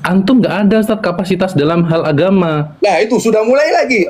Antum nggak ada Ustaz kapasitas dalam hal agama. Nah, itu sudah mulai lagi.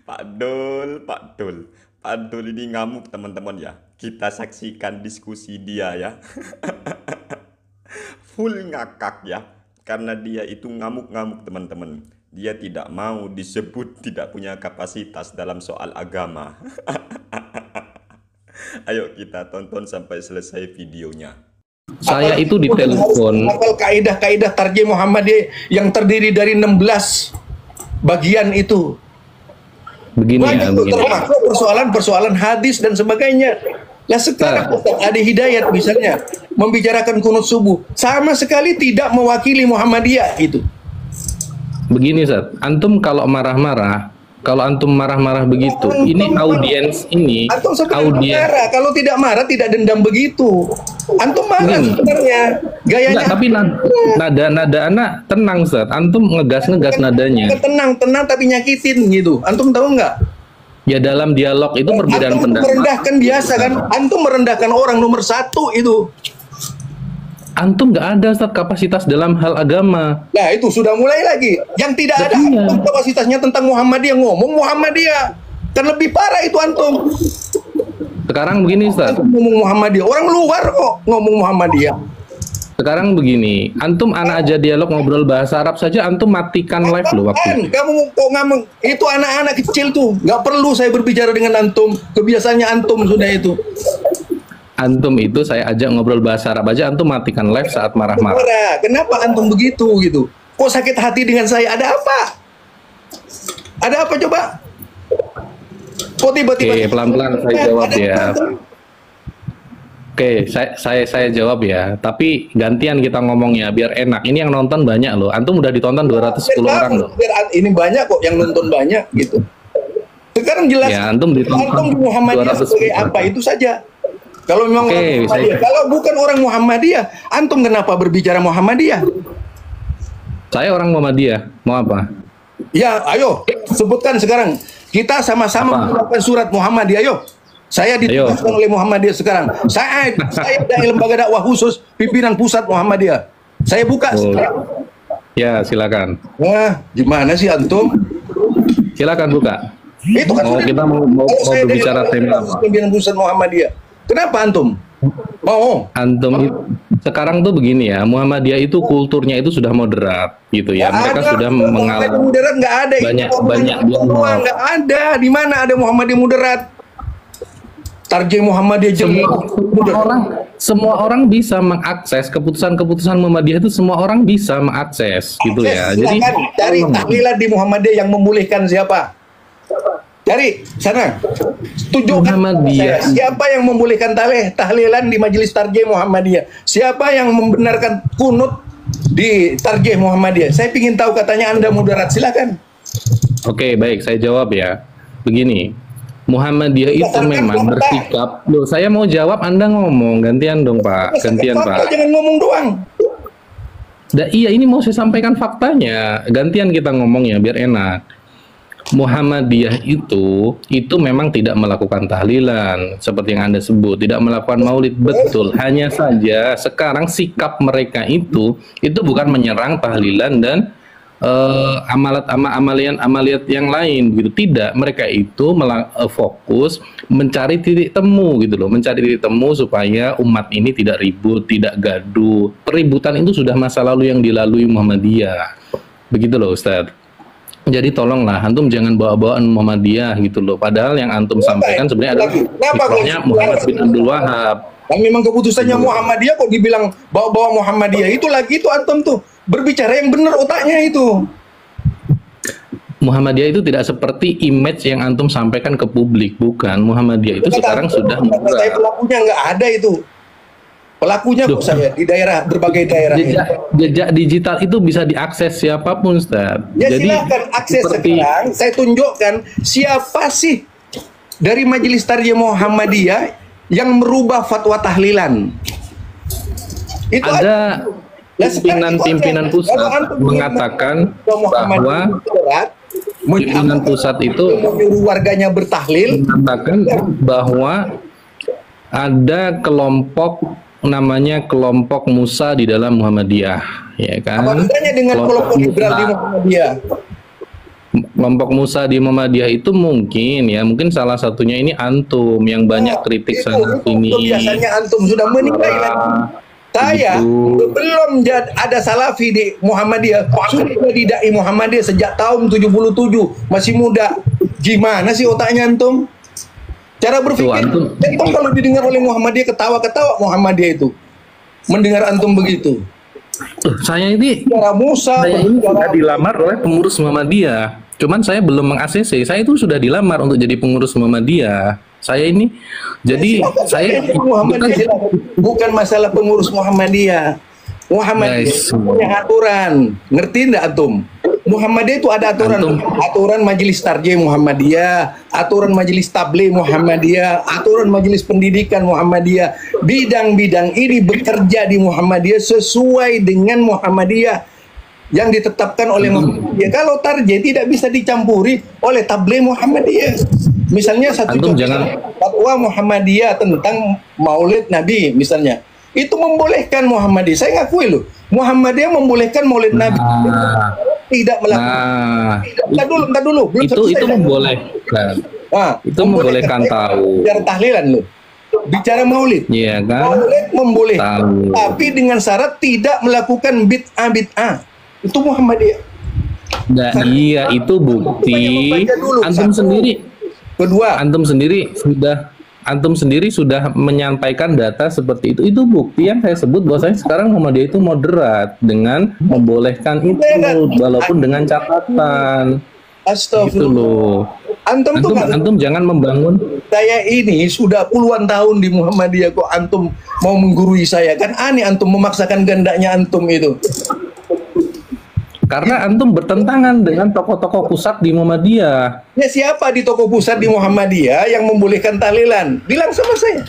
Pak Dul, Pak Dul. Pak Dul ini ngamuk teman-teman ya. Kita saksikan diskusi dia ya. Full ngakak ya. Karena dia itu ngamuk-ngamuk teman-teman. Dia tidak mau disebut tidak punya kapasitas dalam soal agama. Ayo kita tonton sampai selesai videonya. Saya itu ditelepon. Hafal kaidah-kaidah tarjih Muhammadiyah yang terdiri dari 16 bagian itu. Begini ya, begini. Termasuk persoalan-persoalan hadis dan sebagainya. Nah sekarang Ustaz Adi Hidayat misalnya membicarakan kunut subuh, sama sekali tidak mewakili Muhammadiyah itu. Begini Ustaz, antum kalau marah-marah, kalau antum marah-marah begitu, ini audiens ini, Antum sebenarnya marah, kalau tidak marah tidak dendam begitu. Antum marah sebenarnya, gayanya. Enggak, tapi nada anak tenang Ustaz. Antum ngegas nadanya. Tenang tapi nyakitin gitu. Antum tahu nggak? Ya dalam dialog itu perbedaan Antum pendapat. merendahkan biasa kan? Antum merendahkan orang nomor 1 itu. Antum nggak ada Ustaz kapasitas dalam hal agama. Nah itu sudah mulai lagi. Yang tidak ada antum kapasitasnya tentang Muhammadiyah, ngomong Muhammadiyah. Kan lebih parah itu antum. Sekarang begini Ustaz. Antum ngomong Muhammadiyah. Orang luar kok ngomong Muhammadiyah. Sekarang begini, antum anak aja dialog ngobrol bahasa Arab saja, antum matikan live loh waktu itu. Kamu kok ngomong itu anak-anak kecil tuh, nggak perlu saya berbicara dengan antum. Kebiasaannya antum sudah itu. Antum itu saya ajak ngobrol bahasa Arab aja, antum matikan live saat marah-marah. Kenapa antum begitu gitu? Kok sakit hati dengan saya? Ada apa? Ada apa coba? Kok tiba-tiba? Oke, pelan-pelan saya jawab ya. Oke, saya jawab ya. Tapi gantian kita ngomongnya biar enak. Ini yang nonton banyak loh. Antum udah ditonton 210 orang loh. Ini banyak kok yang nonton banyak gitu. Sekarang jelas. Ya, antum ditonton antum Muhammadiyah sebagai apa itu saja. Kalau memang orang Muhammadiyah, kalau bukan orang Muhammadiyah, antum kenapa berbicara Muhammadiyah? Saya orang Muhammadiyah. Mau apa? Ya, ayo sebutkan sekarang. Kita sama-sama menggunakan surat Muhammadiyah. Ayo. Saya ditugaskan oleh Muhammadiyah sekarang. Saya dari lembaga dakwah khusus pimpinan pusat Muhammadiyah. Saya buka sekarang. Ya, silakan. Wah, gimana sih antum? Silakan buka. Itu kan kita mau berbicara tema pimpinan pusat Muhammadiyah. Kenapa antum? Mau? Antum sekarang tuh begini ya, Muhammadiyah itu kulturnya itu sudah moderat gitu ya. Mereka sudah mengalami moderat, nggak ada banyak nggak ada. Di mana ada Muhammadiyah moderat? Tarjih Muhammadiyah semua orang bisa mengakses keputusan-keputusan Muhammadiyah itu, semua orang bisa mengakses gitu ya. Jadi cari tahlilan di Muhammadiyah yang memulihkan siapa? Cari sana. Tunjukkan saya siapa yang membolehkan tahlilan di majelis tarjih Muhammadiyah. Siapa yang membenarkan kunut di tarjih Muhammadiyah. Saya ingin tahu, katanya Anda moderat, silakan. Oke, baik, saya jawab ya. Begini, Muhammadiyah itu memang bersikap. Loh, saya mau jawab, Anda ngomong. Gantian dong, Pak. Gantian, Pak. Jangan ngomong doang. Iya, ini mau saya sampaikan faktanya. Gantian kita ngomongnya biar enak. Muhammadiyah itu memang tidak melakukan tahlilan seperti yang Anda sebut, tidak melakukan maulid, betul. Hanya saja sekarang sikap mereka itu bukan menyerang tahlilan dan amaliat yang lain gitu. Tidak, mereka itu fokus mencari titik temu gitu loh, mencari titik temu supaya umat ini tidak ribut, tidak gaduh. Peributan itu sudah masa lalu yang dilalui Muhammadiyah. Begitu loh Ustadz. Jadi tolonglah antum jangan bawa-bawaan Muhammadiyah gitu loh. Padahal yang antum sampaikan sebenarnya adalah fitrahnya Muhammad bin Abdul Wahab. Dan memang keputusannya Muhammadiyah kok dibilang bawa-bawa Muhammadiyah. Itu lagi itu antum tuh berbicara yang benar otaknya itu. Muhammadiyah itu tidak seperti image yang antum sampaikan ke publik, bukan. Muhammadiyah itu sekarang sudah saya pelakunya nggak ada itu. Pelakunya kok saya di daerah, berbagai daerah. Jejak digital itu bisa diakses siapapun, Ustaz. Ya jadi, silakan akses sekarang. Saya tunjukkan siapa sih dari Majelis Tarjih Muhammadiyah yang merubah fatwa tahlilan. Itu ada pimpinan pusat mengatakan bahwa pimpinan pusat itu menyuruh warganya bertahlil, mengatakan bahwa ada kelompok namanya kelompok Musa di dalam Muhammadiyah, ya kan? Apa bedanya dengan kelompok liberal di Muhammadiyah? Kelompok Musa di Muhammadiyah itu mungkin salah satunya ini antum yang banyak kritik sana sini. Biasanya antum sudah menilai saya belum ada salafi di Muhammadiyah, sudah didai Muhammadiyah sejak tahun 77, masih muda. Gimana sih otaknya antum? Cara berpikir antum kalau didengar oleh Muhammadiyah ketawa-ketawa Muhammadiyah itu. Mendengar antum begitu. Saya ini Musa sudah dilamar oleh pengurus Muhammadiyah. Cuman saya belum meng-ACC. Saya itu sudah dilamar untuk jadi pengurus Muhammadiyah. Saya ini jadi saya bukan masalah pengurus Muhammadiyah. Muhammadiyah punya aturan. Ngerti enggak antum? Muhammadiyah itu ada aturan Majelis Tarjih Muhammadiyah, aturan Majelis Tabligh Muhammadiyah, aturan Majelis Pendidikan Muhammadiyah. Bidang-bidang ini bekerja di Muhammadiyah sesuai dengan Muhammadiyah yang ditetapkan oleh Muhammadiyah. Kalau Tarjih tidak bisa dicampuri oleh Tabligh Muhammadiyah. Misalnya satu fatwa Muhammadiyah tentang Maulid Nabi misalnya. Itu membolehkan Muhammadiyah. Saya ngakui loh, Muhammadiyah membolehkan Maulid Nabi. Tidak melakukan. Entar dulu. Itu membolehkan. Itu membolehkan tahu. Bicara tahlilan loh. Bicara Maulid. Iya kan? Maulid membolehkan. Tapi dengan syarat tidak melakukan bid'ah. Itu Muhammadiyah. Nah, iya itu bukti. Antum sendiri sudah menyampaikan data seperti itu. Itu bukti yang saya sebut bahwasanya sekarang Muhammadiyah itu moderat dengan membolehkan itu walaupun dengan catatan. Astagfirullah. Gitu loh. Antum jangan membangun. Saya ini sudah puluhan tahun di Muhammadiyah kok antum mau menggurui saya, kan aneh antum memaksakan kehendaknya antum itu. Karena antum bertentangan dengan tokoh-tokoh pusat di Muhammadiyah. Ya siapa di tokoh pusat di Muhammadiyah yang membolehkan tahlilan? Bilang sama saya.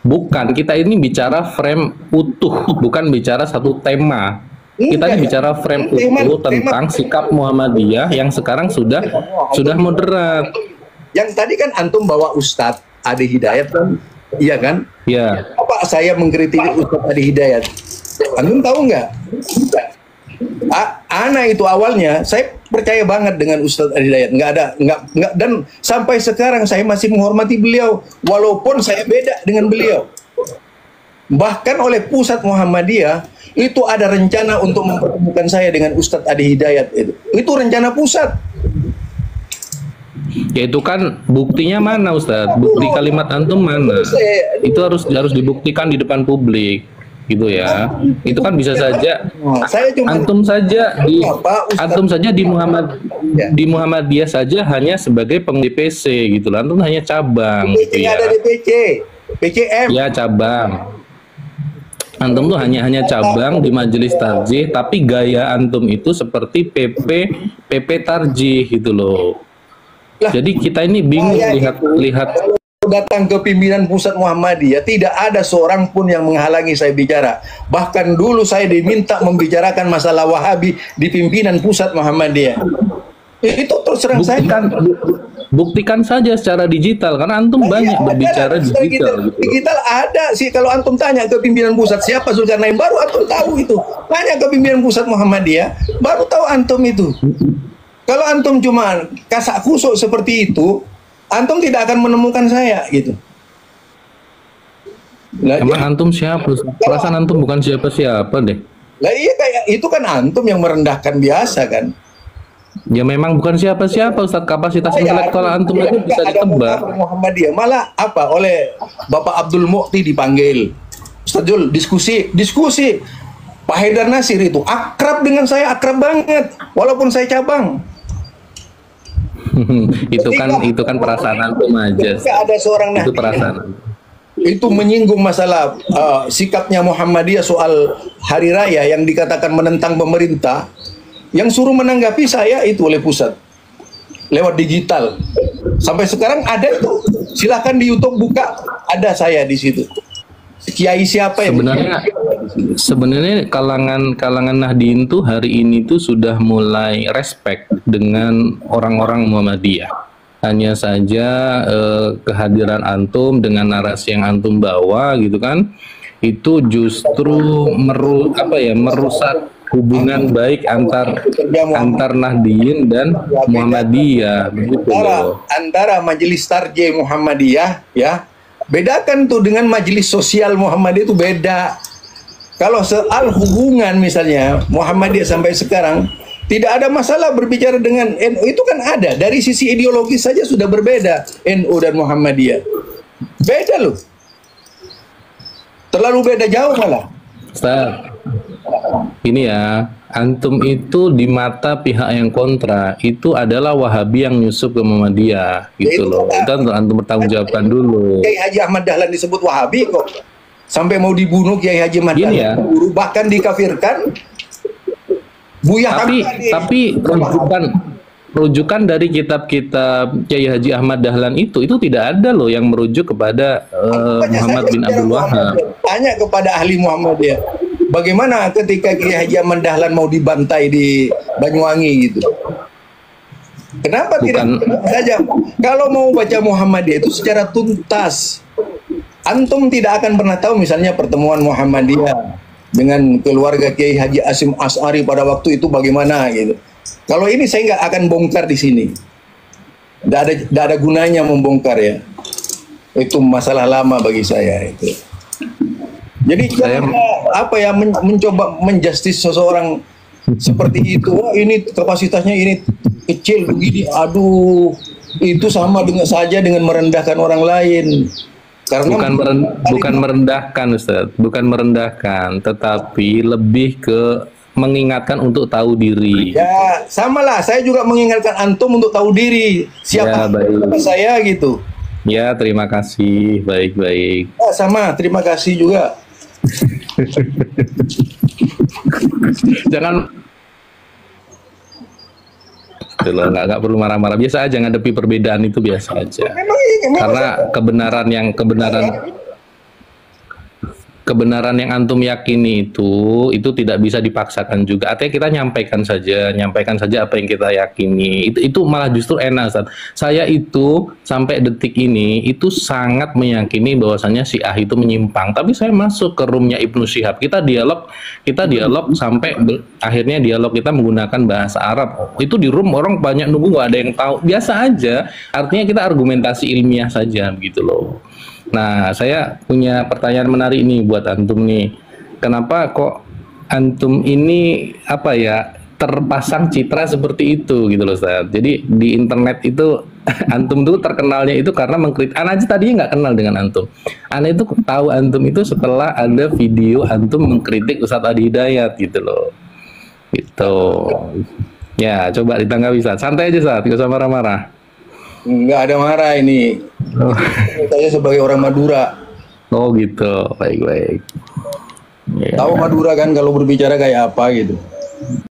Bukan, kita ini bicara frame utuh, bukan bicara satu tema. Kita ini bicara frame utuh tentang sikap Muhammadiyah yang sekarang sudah moderat. Yang tadi kan antum bawa Ustadz Adi Hidayat kan? Iya kan? Iya. Apa saya mengkritik Ustadz Adi Hidayat? Antum tahu nggak? Ana itu awalnya saya percaya banget dengan Ustadz Adi Hidayat, nggak dan sampai sekarang saya masih menghormati beliau walaupun saya beda dengan beliau. Bahkan oleh pusat Muhammadiyah itu ada rencana untuk mempertemukan saya dengan Ustadz Adi Hidayat itu rencana pusat. Ya itu kan buktinya mana Ustadz? Bukti kalimat antum mana? Itu harus dibuktikan di depan publik. Gitu ya, itu kan bisa saja antum saja di Muhammadiyah saja hanya sebagai peng-DPC gitu lah, antum hanya cabang gitu ya. Ada DPC, PCM. Ya cabang. Antum tuh hanya cabang di Majelis Tarjih, tapi gaya antum itu seperti PP Tarjih gitu loh. Jadi kita ini bingung lihat datang ke pimpinan pusat Muhammadiyah, tidak ada seorang pun yang menghalangi saya bicara. Bahkan dulu saya diminta membicarakan masalah Wahabi di pimpinan pusat Muhammadiyah. Itu terserah saya. Buktikan saja secara digital, karena antum banyak berbicara digital. Digital ada sih, kalau antum tanya ke pimpinan pusat siapa Zulkarnain, baru antum tahu itu. Tanya ke pimpinan pusat Muhammadiyah, baru tahu antum itu. Kalau antum cuma kasak kusuk seperti itu, antum tidak akan menemukan saya gitu. Emang antum siapa? Perasaan antum bukan siapa-siapa deh. Lah iya, kayak itu kan antum yang merendahkan biasa kan. Ya memang bukan siapa-siapa Ustadz, kapasitas intelektual antum itu bisa ditebak. Muhammadiyah malah apa oleh Bapak Abdul Mu'ti dipanggil. Ustadz Jul diskusi. Pak Haidar Nasir itu akrab dengan saya, akrab banget walaupun saya cabang. itu kan perasaan antum aja. Ada seorang itu perasaan. Itu menyinggung masalah sikapnya Muhammadiyah soal hari raya yang dikatakan menentang pemerintah. Yang suruh menanggapi saya itu oleh pusat lewat digital. Sampai sekarang ada itu. Silahkan di YouTube buka, ada saya di situ. Kiai siapa yang sebenarnya kalangan Nahdien tuh hari ini tuh sudah mulai respect dengan orang-orang Muhammadiyah. Hanya saja kehadiran antum dengan narasi yang antum bawa gitu kan, itu justru merusak hubungan baik antar Nahdliyin dan Muhammadiyah, begitu loh. Antara Majelis Tarjih Muhammadiyah, ya, bedakan tuh dengan Majelis Sosial Muhammadiyah itu beda. Kalau soal hubungan misalnya Muhammadiyah sampai sekarang tidak ada masalah berbicara dengan NU, itu kan ada dari sisi ideologis saja sudah berbeda NU dan Muhammadiyah. Beda loh. Terlalu beda jauh malah. Ustaz, ini ya, antum itu di mata pihak yang kontra itu adalah Wahabi yang nyusup ke Muhammadiyah, gitu loh. Itu antum bertanggung jawabkan dulu. Kiai Haji Ahmad Dahlan disebut Wahabi kok. Sampai mau dibunuh Kiai Haji Ahmad Dahlan, ya, bahkan dikafirkan. Tapi rujukan dari kitab-kitab Kiai Haji Ahmad Dahlan itu tidak ada loh yang merujuk kepada Muhammad bin Abdul Wahab. Tanya kepada ahli Muhammadiyah, bagaimana ketika Kiai Haji Ahmad Dahlan mau dibantai di Banyuwangi gitu? Kenapa tidak saja? Kalau mau baca Muhammadiyah itu secara tuntas, antum tidak akan pernah tahu misalnya pertemuan Muhammadiyah dengan keluarga Kiai Haji Hasyim Asy'ari pada waktu itu bagaimana gitu. Kalau ini saya nggak akan bongkar di sini. Nggak ada gunanya membongkar ya. Itu masalah lama bagi saya itu. Jadi mencoba menjustis seseorang seperti itu. Oh, ini kapasitasnya ini kecil begini. Aduh, itu sama dengan merendahkan orang lain. Karena bukan merendahkan, Ustaz, bukan merendahkan, tetapi lebih ke mengingatkan untuk tahu diri. Ya, samalah. Saya juga mengingatkan antum untuk tahu diri. Siapa saya gitu. Ya, terima kasih. Baik-baik. Ya, sama, terima kasih juga. Jangan nggak perlu marah-marah, biasa aja ngadepi perbedaan itu, biasa aja. Karena kebenaran yang antum yakini itu tidak bisa dipaksakan juga. Artinya kita nyampaikan saja apa yang kita yakini. Itu malah justru enak, Ustaz. Saya itu sampai detik ini itu sangat meyakini bahwasannya Syiah itu menyimpang. Tapi saya masuk ke roomnya Ibnu Syihab. Kita dialog sampai akhirnya dialog kita menggunakan bahasa Arab. Itu di room orang banyak nunggu, nggak ada yang tahu. Biasa aja. Artinya kita argumentasi ilmiah saja gitu loh. Nah, saya punya pertanyaan menarik nih buat antum nih. Kenapa kok antum ini terpasang citra seperti itu gitu loh, Ustaz. Jadi di internet itu antum tuh terkenalnya itu karena mengkritik. Ana aja tadinya nggak kenal dengan antum. Ana itu tahu antum itu setelah ada video antum mengkritik Ustaz Adi Hidayat gitu loh. Gitu. Ya, coba ditanggapi, Ustaz. Santai aja, Ustaz. Nggak usah marah-marah. Nggak ada marah ini. Saya sebagai orang Madura. Oh gitu, baik-baik. Tahu Madura kan kalau berbicara kayak apa gitu.